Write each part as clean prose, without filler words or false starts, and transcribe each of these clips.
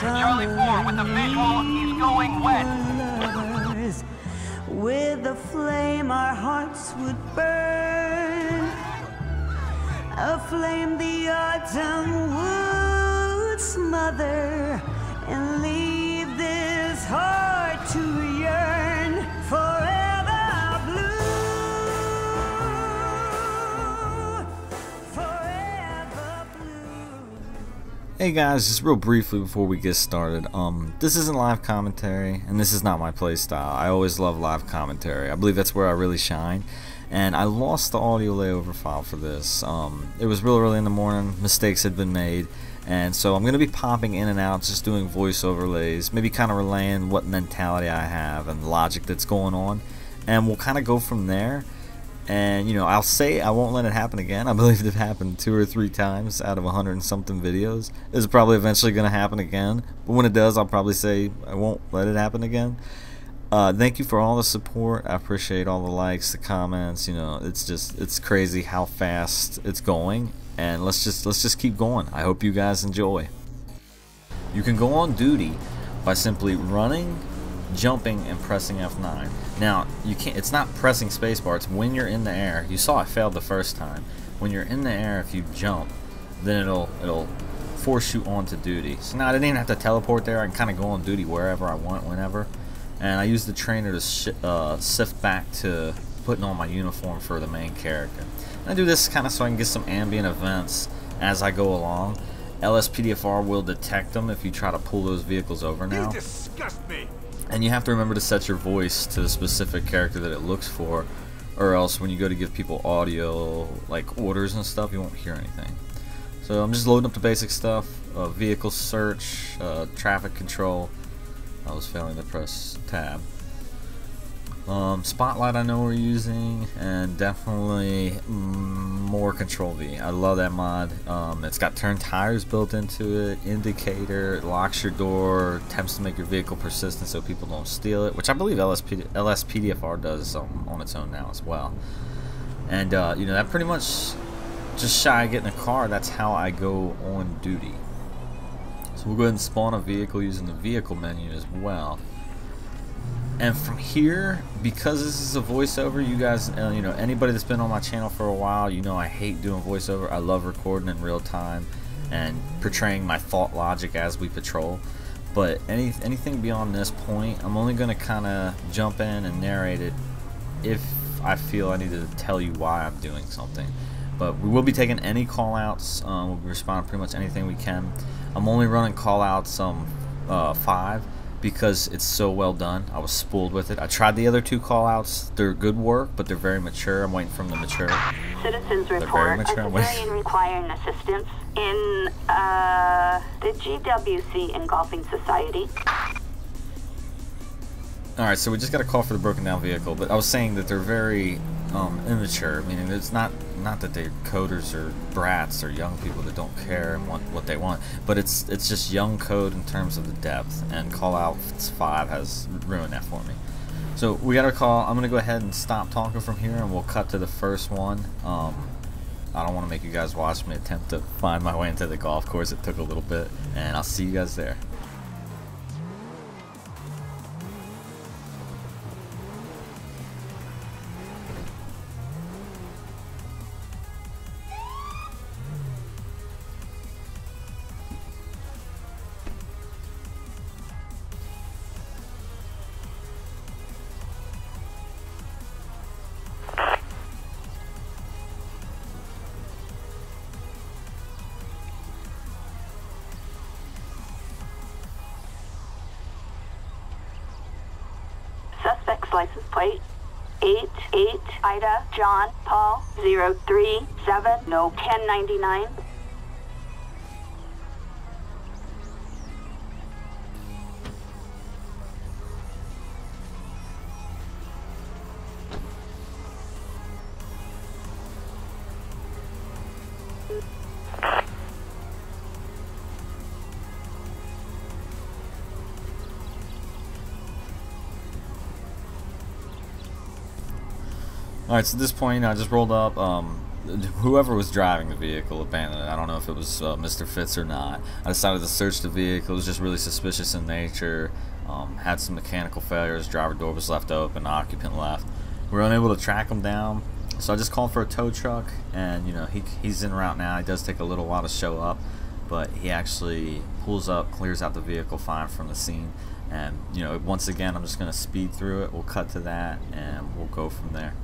Charlie 4 with the visual, he's going west. With a flame our hearts would burn, a flame the autumn would smother, and leave this heart to yearn forever blue, forever blue. Hey guys, just real briefly before we get started, this isn't live commentary, and this is not my play style. I always love live commentary. I believe that's where I really shine, and I lost the audio layover file for this. It was real early in the morning, mistakes had been made, and so I'm going to be popping in and out, just doing voice overlays, maybe kind of relaying what mentality I have and the logic that's going on, and we'll kind of go from there. And you know, I'll say I won't let it happen again. I believe it happened 2 or 3 times out of 100 and something videos. It's probably eventually going to happen again, but when it does, I'll probably say I won't let it happen again. Thank you for all the support. I appreciate all the likes, the comments. You know, it's crazy how fast it's going, and let's just keep going. I hope you guys enjoy. You can go on duty by simply running, jumping, and pressing F9. Now you can't, it's not pressing spacebar, it's when you're in the air. You saw I failed the first time. When you're in the air, if you jump, then it'll force you onto duty. So now I didn't even have to teleport there. I can kind of go on duty wherever I want, whenever. And I use the trainer to sift back to putting on my uniform for the main character. And I do this kind of so I can get some ambient events as I go along. LSPDFR will detect them if you try to pull those vehicles over now. You disgust me. And you have to remember to set your voice to the specific character that it looks for, or else when you go to give people audio, like orders and stuff, you won't hear anything. So I'm just loading up the basic stuff, vehicle search, traffic control. I was failing to press tab. Spotlight I know we're using, and definitely more Control V. I love that mod. It's got turn tires built into it, indicator, it locks your door, attempts to make your vehicle persistent so people don't steal it, which I believe LSPDFR does on its own now as well. And you know, that pretty much, just shy of getting a car, that's how I go on duty. So we'll go ahead and spawn a vehicle using the vehicle menu as well. And from here, because this is a voiceover, you guys, you know, anybody that's been on my channel for a while, you know I hate doing voiceover. I love recording in real time and portraying my thought logic as we patrol. But anything beyond this point, I'm only going to kind of jump in and narrate it if I feel I need to tell you why I'm doing something. But we will be taking any callouts. We'll be responding pretty much anything we can. I'm only running callouts 5. Because it's so well done. I was spoiled with it. I tried the other 2 callouts. They're good work, but they're very mature. I'm waiting for them to mature. Citizens report a civilian requiring assistance in the GWC Engulfing Society. Alright, so we just got a call for the broken down vehicle, but I was saying that they're very immature, meaning it's not that they're coders or brats or young people that don't care and want what they want, but it's just young code in terms of the depth, and callouts 5 has ruined that for me. So we got a call. I'm gonna go ahead and stop talking from here, and we'll cut to the first one. I don't want to make you guys watch me attempt to find my way into the golf course. It took a little bit, and I'll see you guys there. Suspect's license plate 88 Ida John Paul 037 no 1099. Alright, so at this point I just rolled up. whoever was driving the vehicle abandoned it. I don't know if it was Mr. Fitz or not. I decided to search the vehicle. It was just really suspicious in nature. Had some mechanical failures. Driver door was left open. The occupant left. We were unable to track him down, so I just called for a tow truck. And you know, he's en route now. It does take a little while to show up, but he actually pulls up, clears out the vehicle fine from the scene. And you know, once again, I'm just going to speed through it. We'll cut to that, and we'll go from there.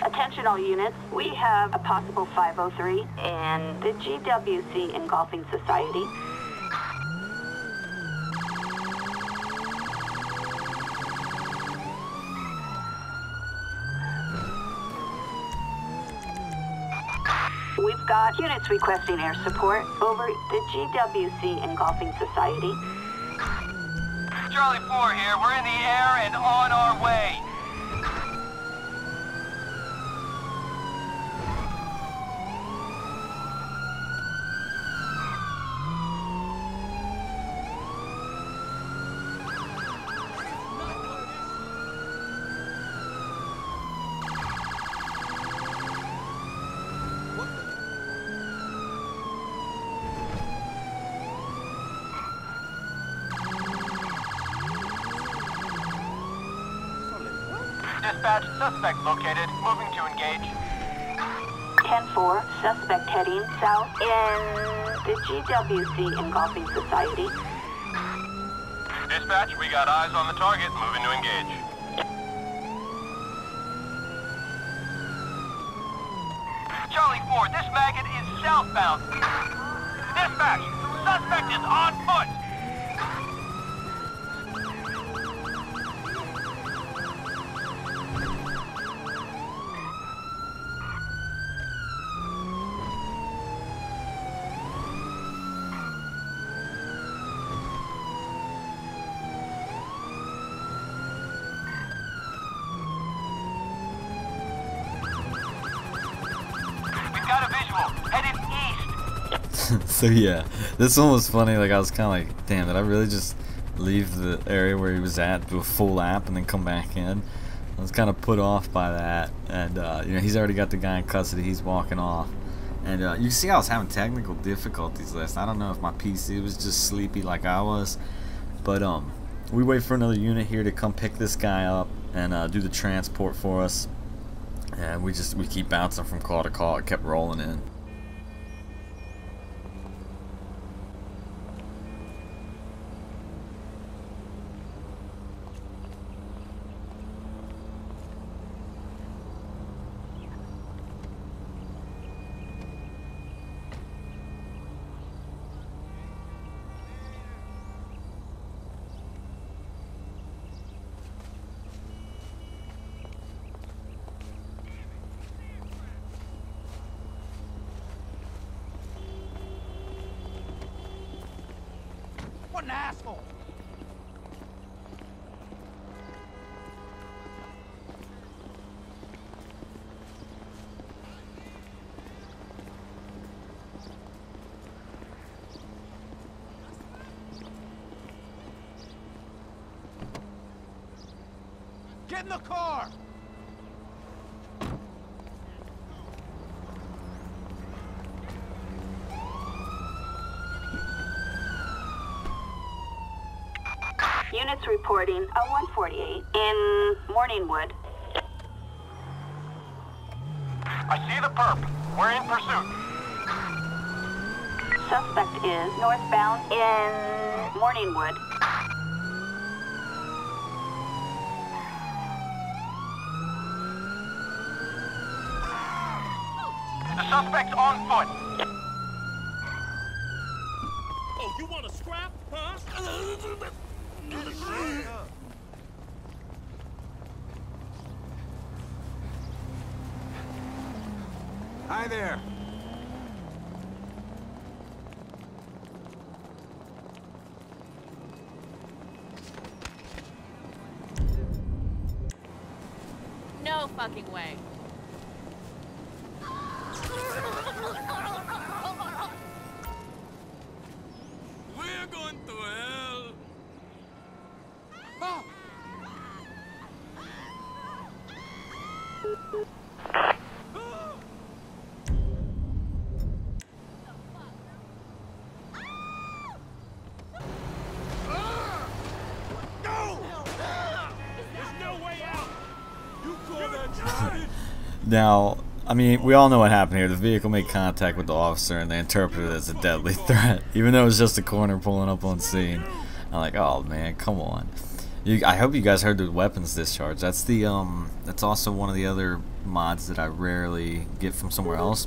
Attention all units, we have a possible 503 and the GWC Engulfing Society. We've got units requesting air support over the GWC Engulfing Society. Charlie 4 here, we're in the air and on our way. Dispatch, suspect located. Moving to engage. 10-4, suspect heading south in the GWC Engulfing Society. Dispatch, we got eyes on the target. Moving to engage. Charlie 4, this maggot is southbound. Dispatch, suspect is on foot. Got a visual, headed east. So yeah, this one was funny. Like I was kind of like, damn, did I really just leave the area where he was at, do a full lap, and then come back in? I was kind of put off by that, and you know, he's already got the guy in custody. He's walking off, and you see, I was having technical difficulties last. I don't know if my PC was just sleepy like I was, but we wait for another unit here to come pick this guy up and do the transport for us. And we keep bouncing from call to call. It kept rolling in. What an asshole! Get in the car! Units reporting a 148 in Morningwood. I see the perp. We're in pursuit. Suspect is northbound in Morningwood. The suspect's on foot. Oh, you want to scrap, huh? Hi there. No fucking way. We're going to hell. Now, I mean, we all know what happened here. The vehicle made contact with the officer and they interpreted it as a deadly threat, even though it was just a corner pulling up on scene. I'm like, oh man, come on. I hope you guys heard the weapons discharge. That's the that's also one of the other mods that I rarely get from somewhere else.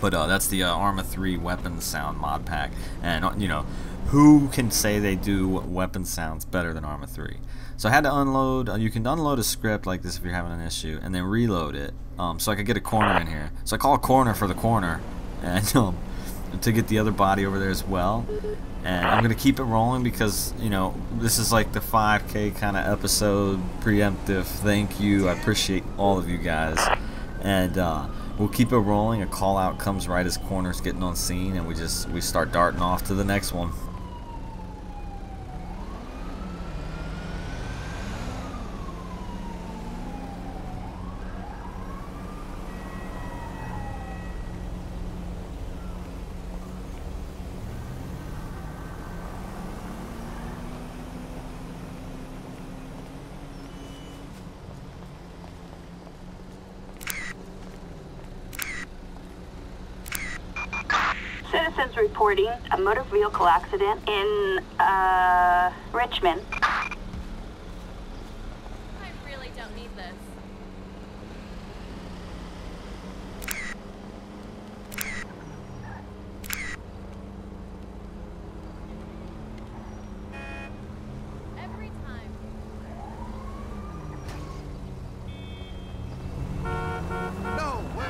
But that's the Arma 3 weapons sound mod pack. And you know, who can say they do weapon sounds better than Arma 3? So I had to unload. You can unload a script like this if you're having an issue, and then reload it. So I could get a corner in here. So I call a corner for the corner, and to get the other body over there as well. And I'm gonna keep it rolling because you know this is like the 5K kind of episode, preemptive. Thank you. I appreciate all of you guys, and we'll keep it rolling. A call out comes right as corner's getting on scene, and we start darting off to the next one. Citizens reporting a motor vehicle accident in, Richmond. I really don't need this. Every time. No way.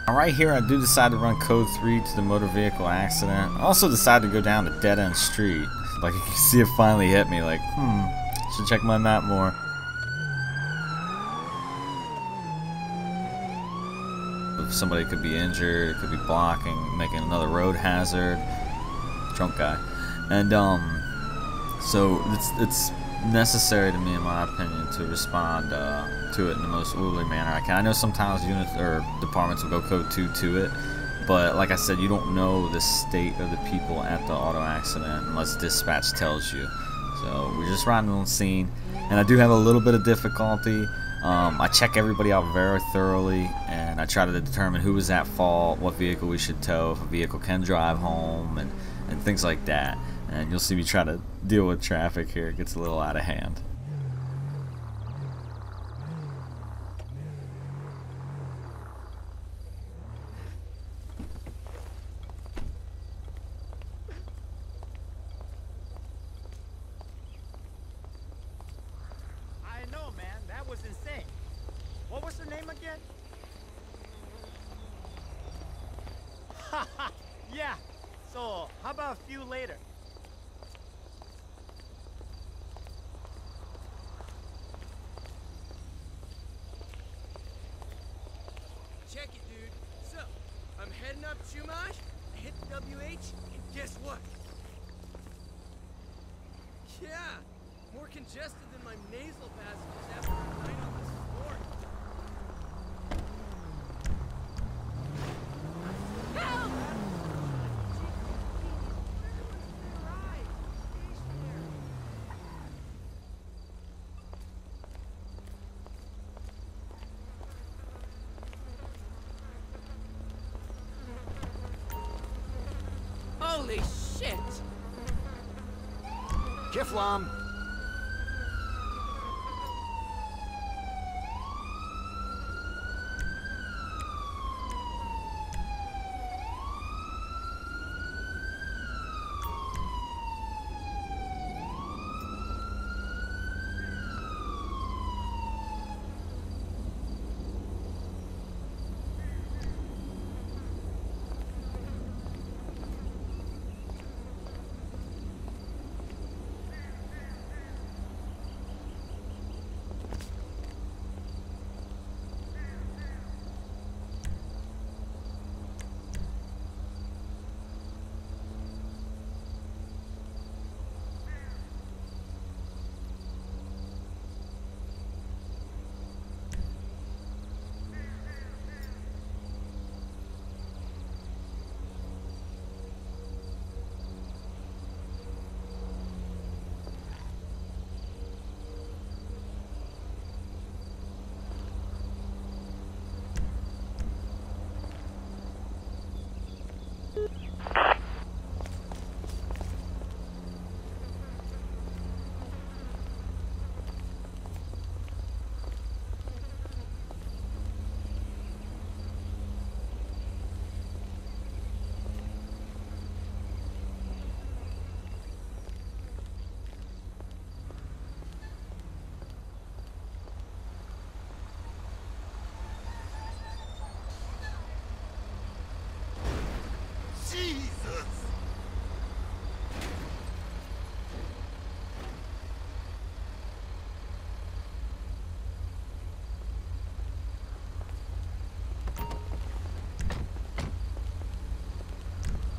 Right here, I do decide to run code 3 to the motor vehicle accident. I also decide to go down a dead-end street. Like you can see, it finally hit me. Like, should check my map more. If somebody could be injured, it could be blocking, making another road hazard. Drunk guy, and so it's necessary to me, in my opinion, to respond to it in the most orderly manner I can. I know sometimes units or departments will go code 2 to it, but like I said, you don't know the state of the people at the auto accident unless dispatch tells you. So we're just riding on scene, and I do have a little bit of difficulty. I check everybody out very thoroughly, and I try to determine who was at fault, what vehicle we should tow, if a vehicle can drive home, and things like that. And you'll see me try to deal with traffic here. It gets a little out of hand. I know, man. That was insane. What was her name again? Haha, yeah. So, how about a few later? Check it, dude. So, I'm heading up Chumash, hit WH, and guess what? Yeah, more congested than my nasal passages after a night on the sport. Help! Holy shit! Kiflam!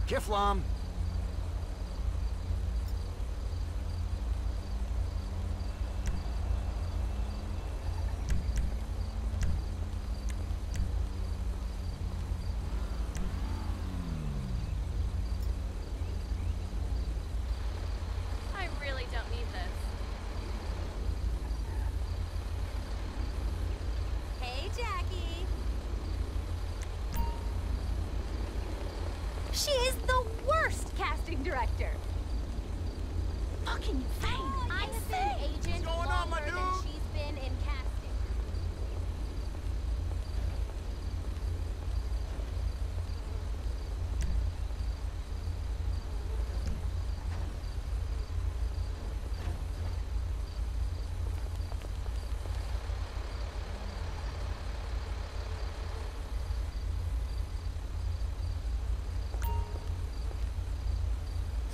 Kiflam! I really don't need this. Hey, Jackie. She is the worst casting director. Fucking insane. I'm an agent What's going on, my longer than dude? she's been in casting.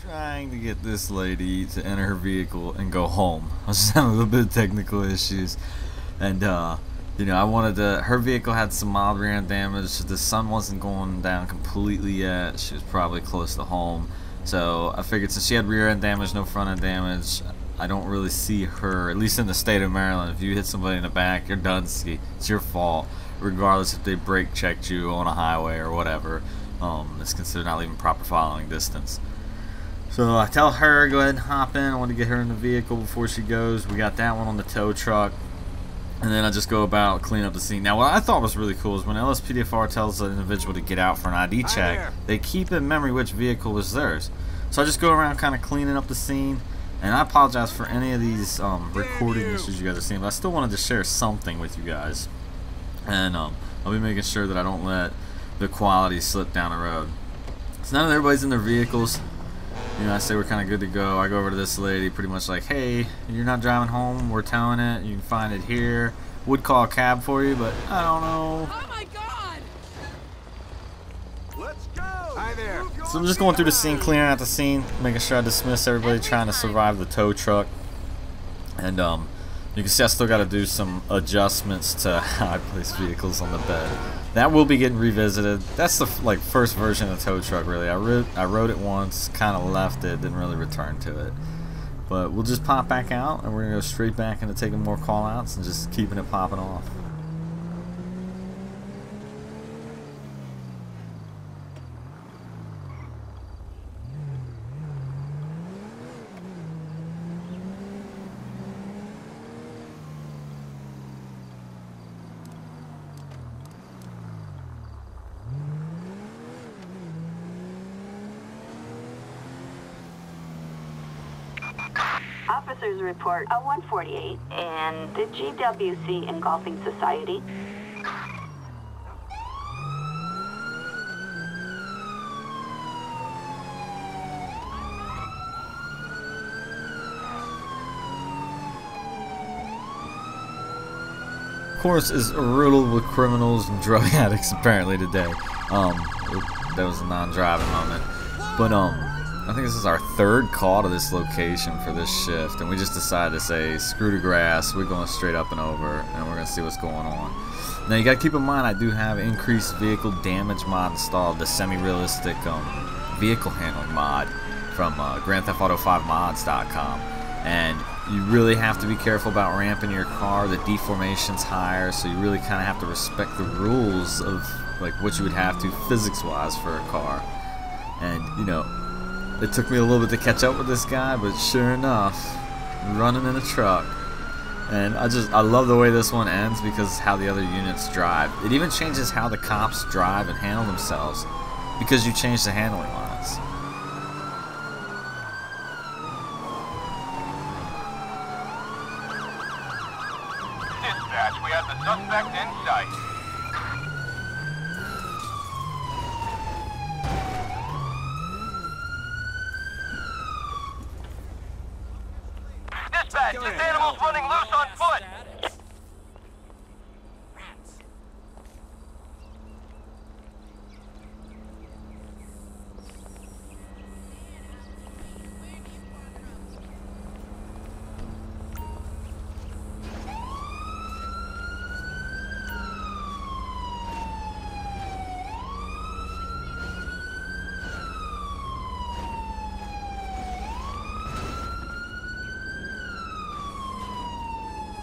Trying to get this lady to enter her vehicle and go home. I was just having a little bit of technical issues, and you know, I wanted to. Her vehicle had some mild rear end damage. The sun wasn't going down completely yet. She was probably close to home, so I figured since she had rear end damage, no front end damage, I don't really see her. At least in the state of Maryland, if you hit somebody in the back, you're done. It's your fault, regardless if they brake checked you on a highway or whatever. It's considered not leaving proper following distance. So I tell her, go ahead and hop in. I want to get her in the vehicle before she goes. We got that one on the tow truck. And then I just go about cleaning up the scene. Now, what I thought was really cool is when LSPDFR tells an individual to get out for an ID check, they keep in memory which vehicle was theirs. So I just go around kind of cleaning up the scene. And I apologize for any of these recording issues you guys are seeing, but I still wanted to share something with you guys. And I'll be making sure that I don't let the quality slip down the road. So now that everybody's in their vehicles, you know, I say we're kind of good to go. I go over to this lady, pretty much like, hey, you're not driving home, we're towing it, you can find it here. Would call a cab for you, but I don't know. Oh my god! Let's go! Hi there! So I'm just going through the scene, clearing out the scene, making sure I dismiss everybody trying to survive the tow truck. And you can see I still got to do some adjustments to how I place vehicles on the bed. that will be getting revisited. That's the like first version of the tow truck, really. I rode it once, kind of left it, didn't really return to it. But we'll just pop back out, and we're gonna go straight back into taking more call-outs and just keeping it popping off. Officers report a 148 and the GWC Engulfing Society. Of course, is riddled with criminals and drug addicts apparently today. That was a non-driving moment. But I think this is our third call to this location for this shift, and we just decided to say screw the grass, we're going straight up and over, and we're going to see what's going on. Now you got to keep in mind I do have increased vehicle damage mod installed, the semi-realistic vehicle handling mod from GrandTheftAuto5mods.com, and you really have to be careful about ramping your car. The deformation's higher, so you really kind of have to respect the rules of like what you would have to physics-wise for a car. And you know, it took me a little bit to catch up with this guy, but sure enough, running in a truck. And I love the way this one ends because how the other units drive. It even changes how the cops drive and handle themselves because you change the handling lines. Dispatch, we have the suspect in sight. Dispatch, this animal's running loose on foot.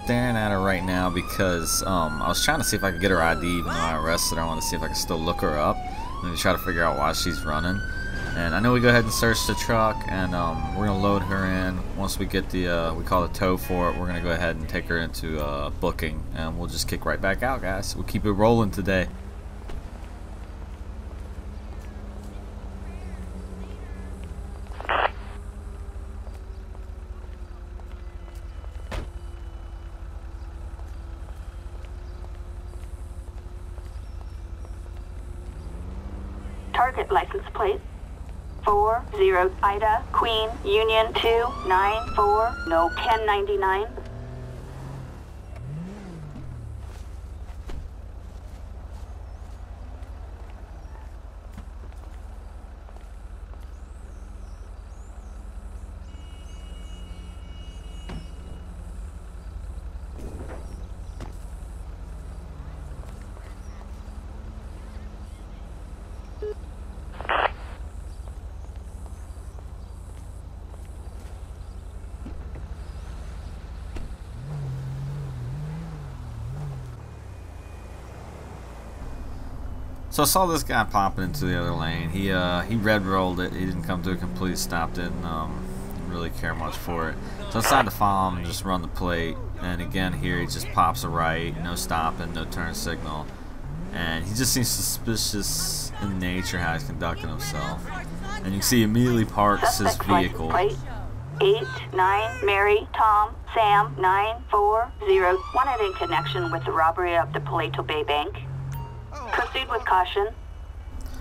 Staring at her right now because I was trying to see if I could get her ID even though I arrested her. I want to see if I can still look her up and try to figure out why she's running. And I know we go ahead and search the truck, and we're gonna load her in. Once we get the we call the tow for it, we're gonna go ahead and take her into booking, and we'll just kick right back out, guys. We'll keep it rolling today. Target license plate 40 Ida Queen Union 294, no 1099. So I saw this guy popping into the other lane. He red rolled it. He didn't come to a complete stop. Didn't really care much for it. So I decided to follow him and just run the plate. And again here he just pops a right, no stopping, no turn signal, and he just seems suspicious in nature how he's conducting himself. And you can see he immediately parks his vehicle. Plate 89 Mary Tom Sam 940, wanted in connection with the robbery of the Paleto Bay Bank. Proceed with caution.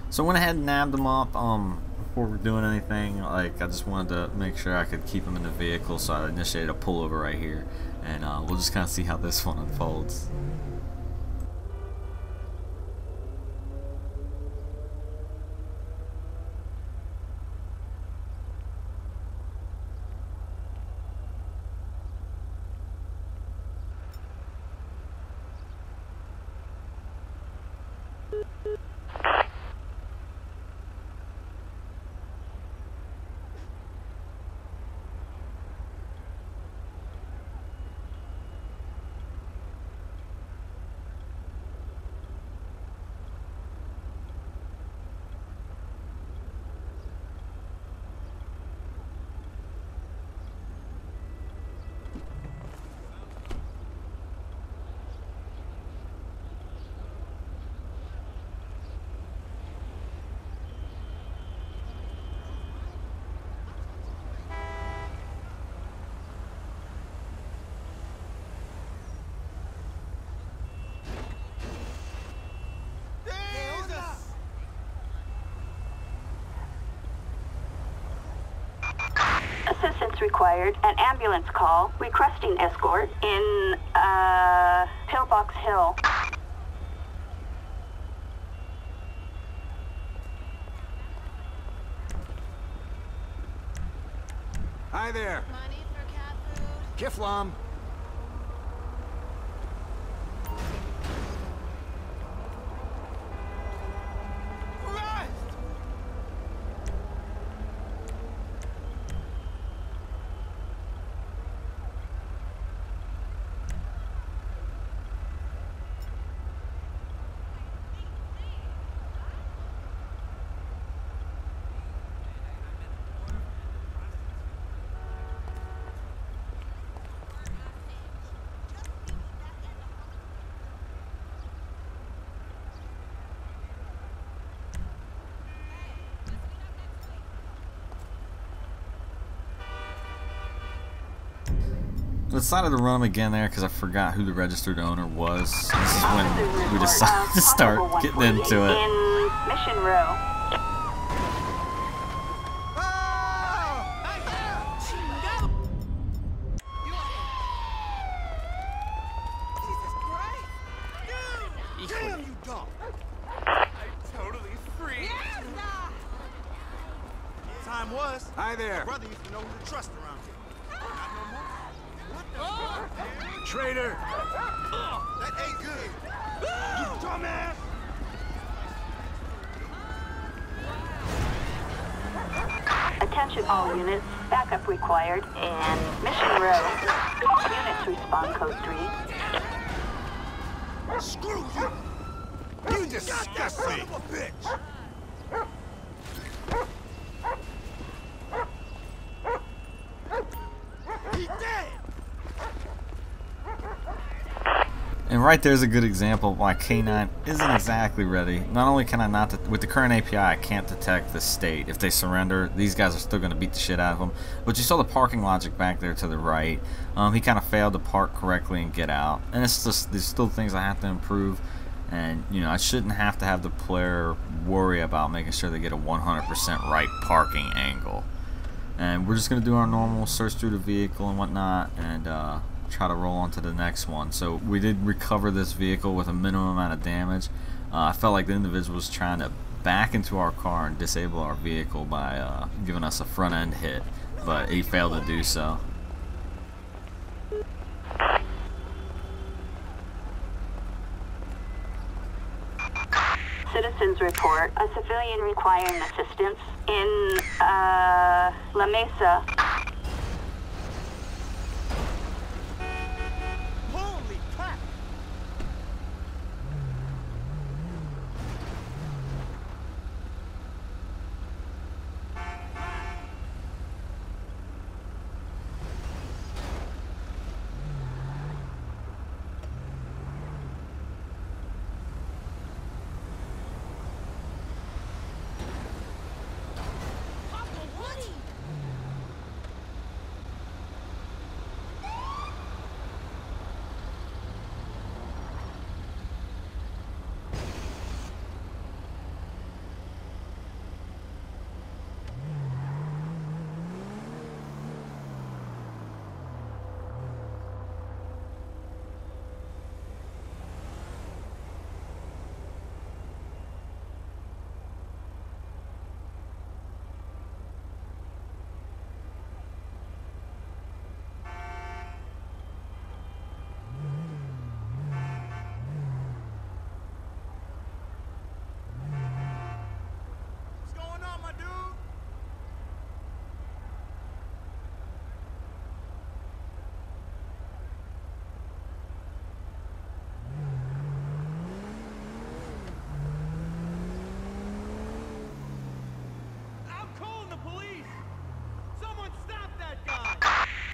So I went ahead and nabbed him up before we're doing anything. Like, I just wanted to make sure I could keep him in the vehicle, so I initiated a pullover right here, and we'll just kind of see how this one unfolds. Assistance required. An ambulance call requesting escort in, Pillbox Hill. Hi there. Money for cat food? Kiflam. I decided to run them again there because I forgot who the registered owner was. This is when we decided to start getting into it. In Mission Row. Damn, you dog! Totally free. Time was. Hi there. My brother used to know who to trust around here. Not no more. Traitor! That ain't good. You dumbass! Attention all units. Backup required in Mission Row. Units respond code 3. Screw you! You disgust me! Son of a bitch! He's dead! And right there's a good example of why K9 isn't exactly ready. Not only can I not, with the current API, I can't detect the state. If they surrender, these guys are still going to beat the shit out of them. But you saw the parking logic back there to the right. He kind of failed to park correctly and get out. And it's just, there's still things I have to improve. And, you know, I shouldn't have to have the player worry about making sure they get a 100% right parking angle. And we're just going to do our normal search through the vehicle and whatnot, and try to roll on to the next one. So we did recover this vehicle with a minimum amount of damage. I felt like the individual was trying to back into our car and disable our vehicle by giving us a front end hit, but he failed to do so. Citizens report a civilian requiring assistance in La Mesa. Holy crap!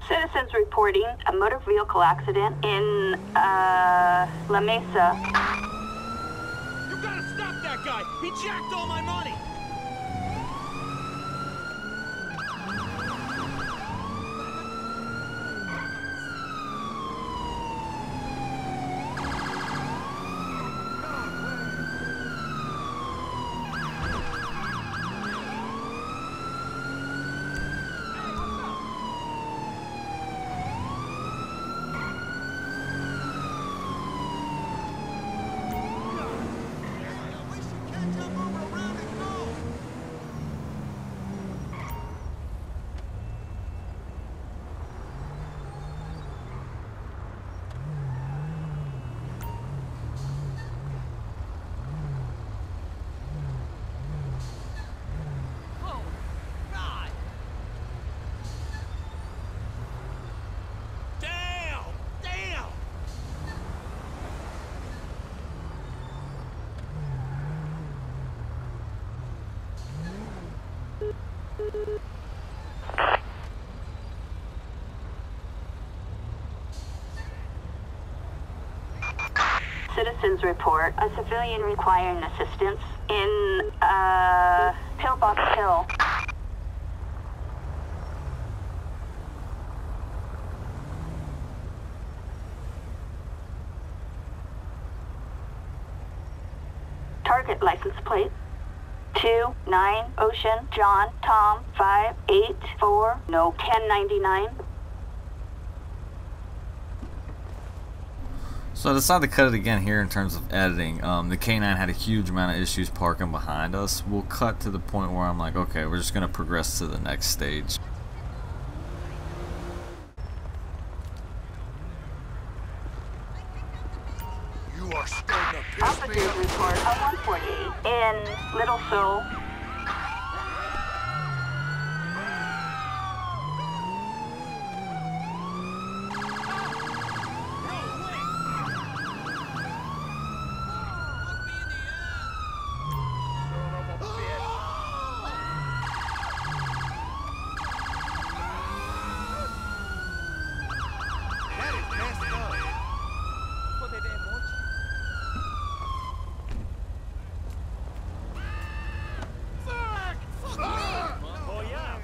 Citizens reporting a motor vehicle accident in La Mesa. You gotta stop that guy! He jacked all my money! Citizens report a civilian requiring assistance in, Pillbox Hill. Target license plate 29 Ocean John Tom 584 no 1099. So I decided to cut it again here in terms of editing. The K9 had a huge amount of issues parking behind us. We'll cut to the point where I'm like, okay, we're just gonna progress to the next stage. You are starting to piss me Officers off. report a 148 in Little Seoul. That is messed up. Oh, yeah.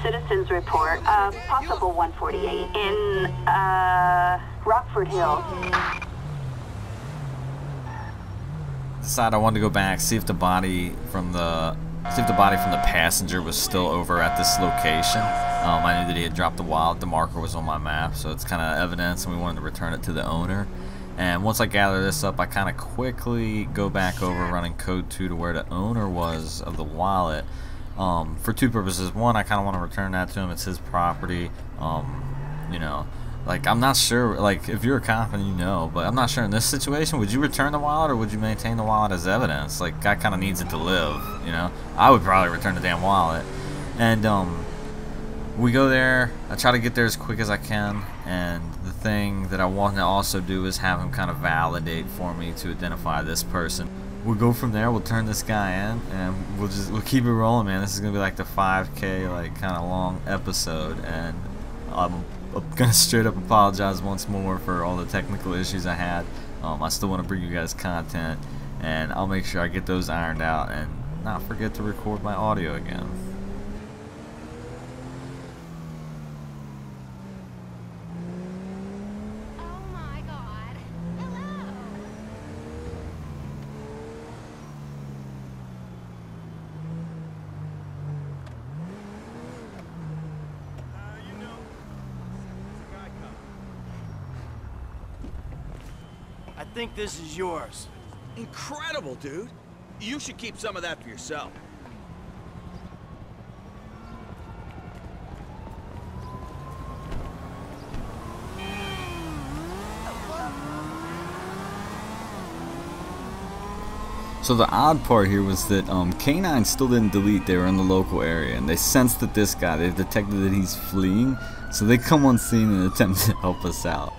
Citizens report a possible 148 in, Rockford Hill. Decided I wanted to go back, see if the body from the passenger was still over at this location. I knew that he had dropped the wallet. The marker was on my map, so it's kind of evidence, and we wanted to return it to the owner. And once I gather this up, I kind of quickly go back over running code 2 to where the owner was of the wallet. For two purposes. One, I kind of want to return that to him. It's his property. You know, like, I'm not sure, like, if you're a cop and you know, but I'm not sure in this situation, would you return the wallet or would you maintain the wallet as evidence? Like, guy kind of needs it to live, you know? I would probably return the damn wallet. And, we go there. I try to get there as quick as I can, and the thing that I want to also do is have him kind of validate for me to identify this person. We'll go from there. We'll turn this guy in, and we'll keep it rolling, man. This is gonna be like the 5K like kind of long episode, and I'm gonna straight up apologize once more for all the technical issues I had. I still want to bring you guys content, and I'll make sure I get those ironed out and not forget to record my audio again. Oh my god. Hello. You know, there's a guy coming. I think this is yours. Incredible, dude. You should keep some of that for yourself. So the odd part here was that K9 still didn't delete. They were in the local area, and they sensed that this guy, they detected that he's fleeing, so they come on scene and attempt to help us out.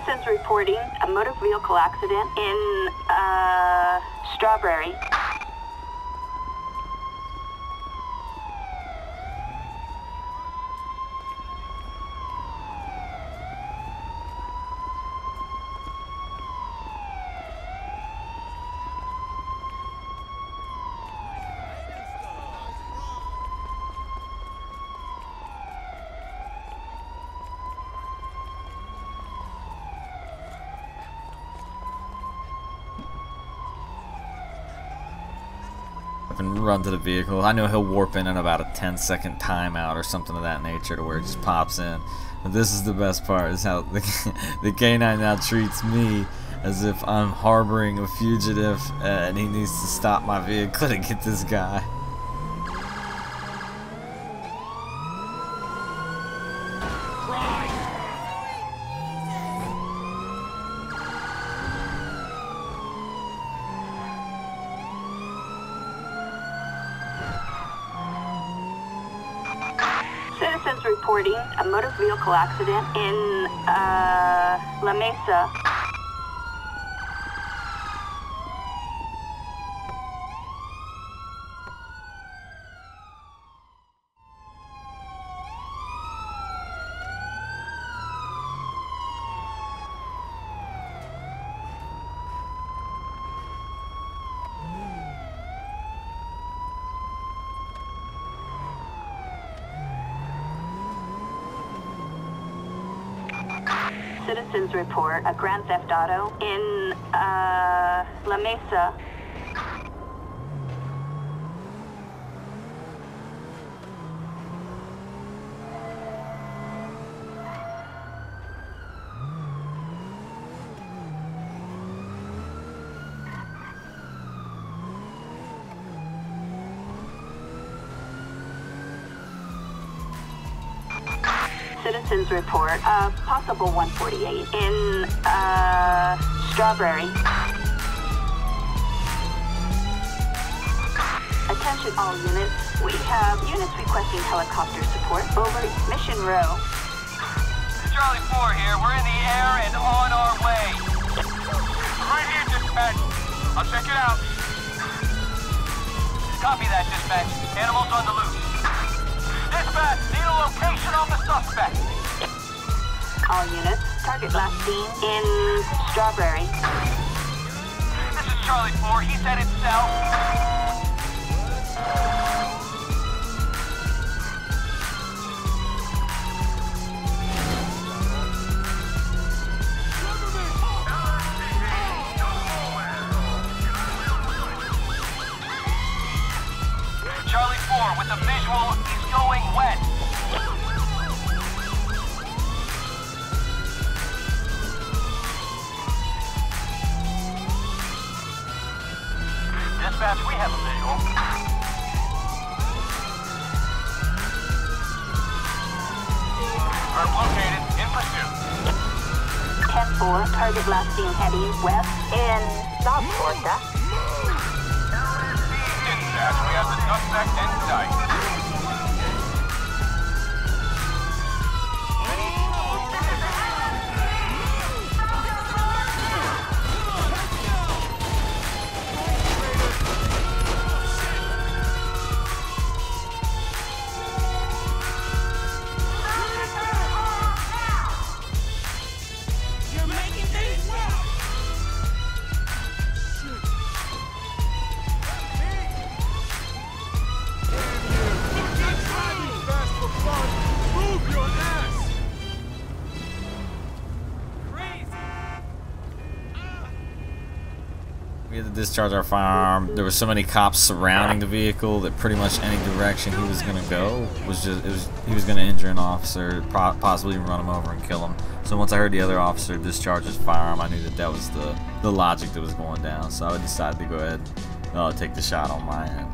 Citizens reporting a motor vehicle accident in, Strawberry. And run to the vehicle. I know he'll warp in about a 10-second timeout or something of that nature to where it just pops in. But this is the best part, is how the K9 now treats me as if I'm harboring a fugitive and he needs to stop my vehicle to get this guy. Citizens reporting a motor vehicle accident in, La Mesa. Citizens report a Grand Theft Auto in, La Mesa. Citizens report a possible 148 in, Strawberry. Attention all units. We have units requesting helicopter support over Mission Row. Charlie 4 here. We're in the air and on our way. Right here, dispatch. I'll check it out. Copy that, dispatch. Animals on the loose. Dispatch, need a location on the suspect. All units, target last seen in Strawberry. This is Charlie 4. He's headed south. Charlie 4 with a visual. He's going west. Dispatch, we have a visual. Are located in pursuit. 10-4, target last seen heading west in CopHolster. Dispatch, we have the suspect in sight. We had to discharge our firearm. There were so many cops surrounding the vehicle that pretty much any direction he was gonna go was he was gonna injure an officer, possibly run him over and kill him. So once I heard the other officer discharge his firearm, I knew that that was the logic that was going down. So I decided to go ahead and take the shot on my end.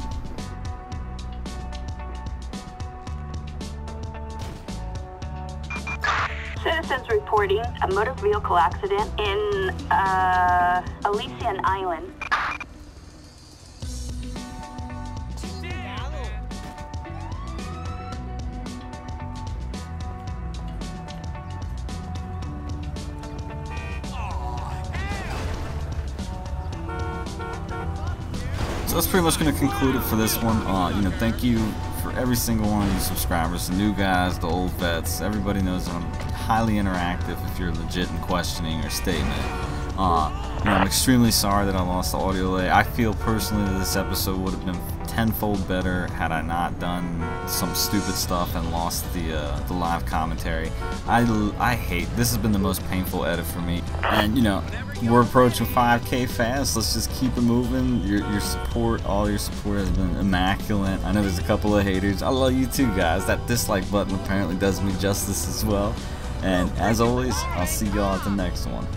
Citizens reporting a motor vehicle accident in, Elysian Island. that's pretty much going to conclude it for this one. You know, thank you for every single one of you subscribers, the new guys, the old vets. Everybody knows that I'm highly interactive if you're legit in questioning or statement. You know, I'm extremely sorry that I lost the audio delay. I feel personally that this episode would have been tenfold better had I not done some stupid stuff and lost the live commentary. I hate this. Has been the most painful edit for me. And you know, we're approaching 5K fast. Let's just keep it moving. Your support, all your support has been immaculate. I know there's a couple of haters. I love you too, guys. That dislike button apparently does me justice as well. And as always, I'll see y'all at the next one.